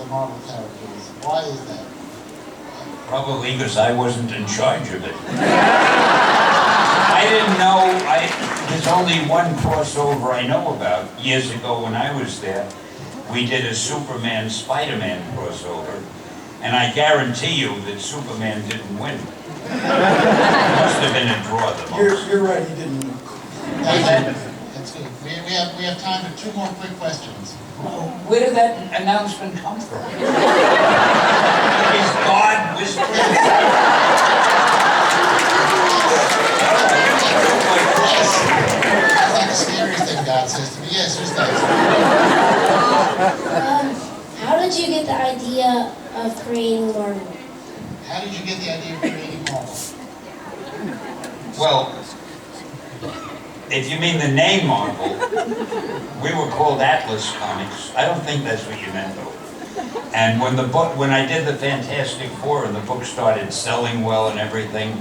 Marvel characters. Why is that? Probably because I wasn't in charge of it. I didn't know, there's only one crossover I know about. Years ago when I was there, we did a Superman-Spider-Man crossover, and I guarantee you that Superman didn't win. It must have been a draw the most. You're right, he didn't. That's good. We have time for two more quick questions. Where did that announcement come from? Is God whispering? That's like the scariest thing God says to me. Yes, who's next? How did you get the idea of creating Marvel? How did you get the idea of creating Marvel? Well, if you mean the name Marvel, we were called Atlas Comics. I don't think that's what you meant, though. And when I did the Fantastic Four and the book started selling well and everything,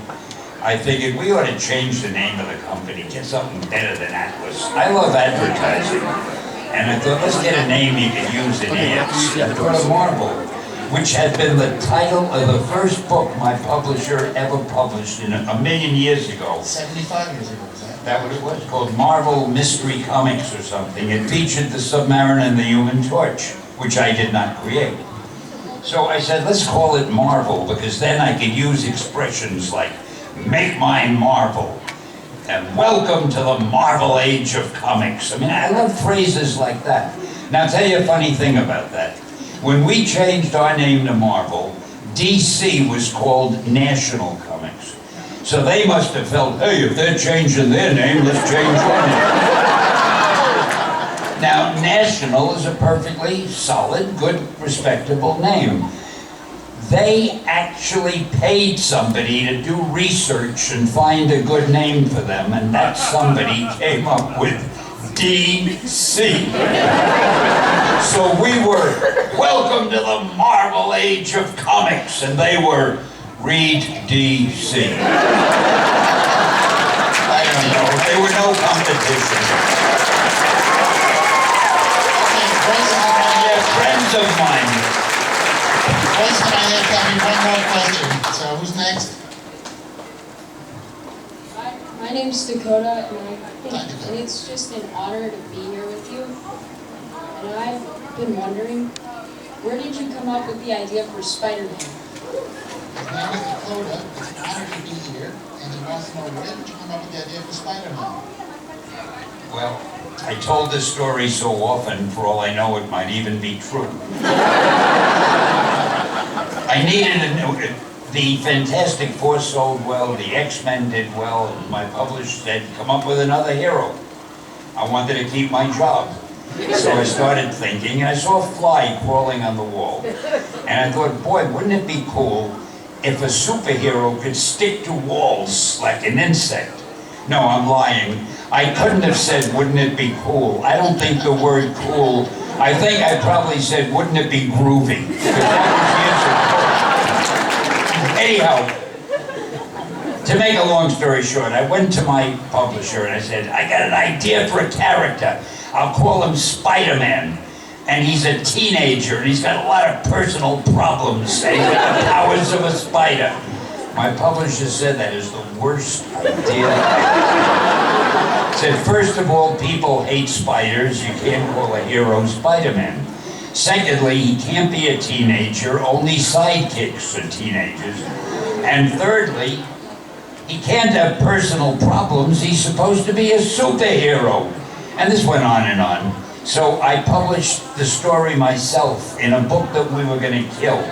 I figured we ought to change the name of the company, get something better than Atlas. I love advertising. And I thought, let's get a name you can use in ads. I thought of Marvel, which had been the title of the first book my publisher ever published in a million years ago. 75 years ago, was that? That what it was, called Marvel Mystery Comics or something. It featured the Submariner and the Human Torch, which I did not create. So I said, let's call it Marvel, because then I could use expressions like, make mine Marvel, and welcome to the Marvel Age of Comics. I mean, I love phrases like that. Now, I'll tell you a funny thing about that. When we changed our name to Marvel, DC was called National Comics. So they must have felt, hey, if they're changing their name, let's change our name. Now, National is a perfectly solid, good, respectable name. They actually paid somebody to do research and find a good name for them, and that somebody came up with DC. So we were, welcome to the Marvel Age of Comics, and they were, read DC. I don't know, there were no competition. They're friends of mine. Once I have time, one more question. So who's next? Hi, my name's Dakota, and it's just an honor to be here with you. And I've been wondering, where did you come up with the idea for Spider-Man? His name is Dakota. It's an honor to be here. And he wants to know, where did you come up with the idea for Spider-Man? Well, I told this story so often, for all I know, it might even be true. I needed the Fantastic Four sold well, the X-Men did well, and my publisher said, come up with another hero. I wanted to keep my job. So I started thinking, and I saw a fly crawling on the wall. And I thought, boy, wouldn't it be cool if a superhero could stick to walls like an insect? No, I'm lying. I couldn't have said, wouldn't it be cool? I don't think the word cool, I think I probably said, wouldn't it be groovy? Anyhow, to make a long story short, I went to my publisher and I said, I got an idea for a character. I'll call him Spider-Man. And he's a teenager and he's got a lot of personal problems. And he's got the powers of a spider. My publisher said that is the worst idea. Said, first of all, people hate spiders. You can't call a hero Spider-Man. Secondly, he can't be a teenager. Only sidekicks are teenagers. And thirdly, he can't have personal problems. He's supposed to be a superhero. And this went on and on. So I published the story myself in a book that we were going to kill.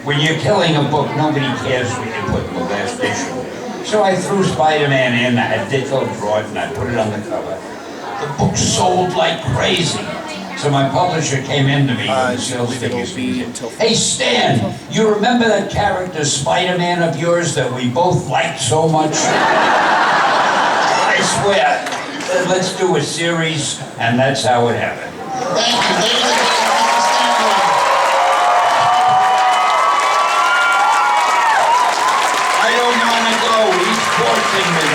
When you're killing a book, nobody cares what you put in the last issue. So I threw Spider-Man in, I had Ditko draw it, and I put it on the cover. The book sold like crazy. So my publisher came in to me with the sales figures. Hey Stan, you remember that character Spider-Man of yours that we both liked so much? I swear, let's do a series, and that's how it happened. Thank you, ladies and gentlemen. I don't want to go, he's forcing me.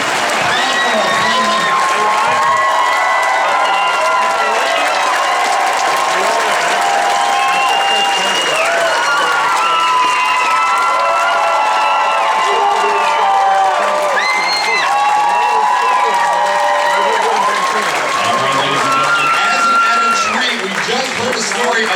story of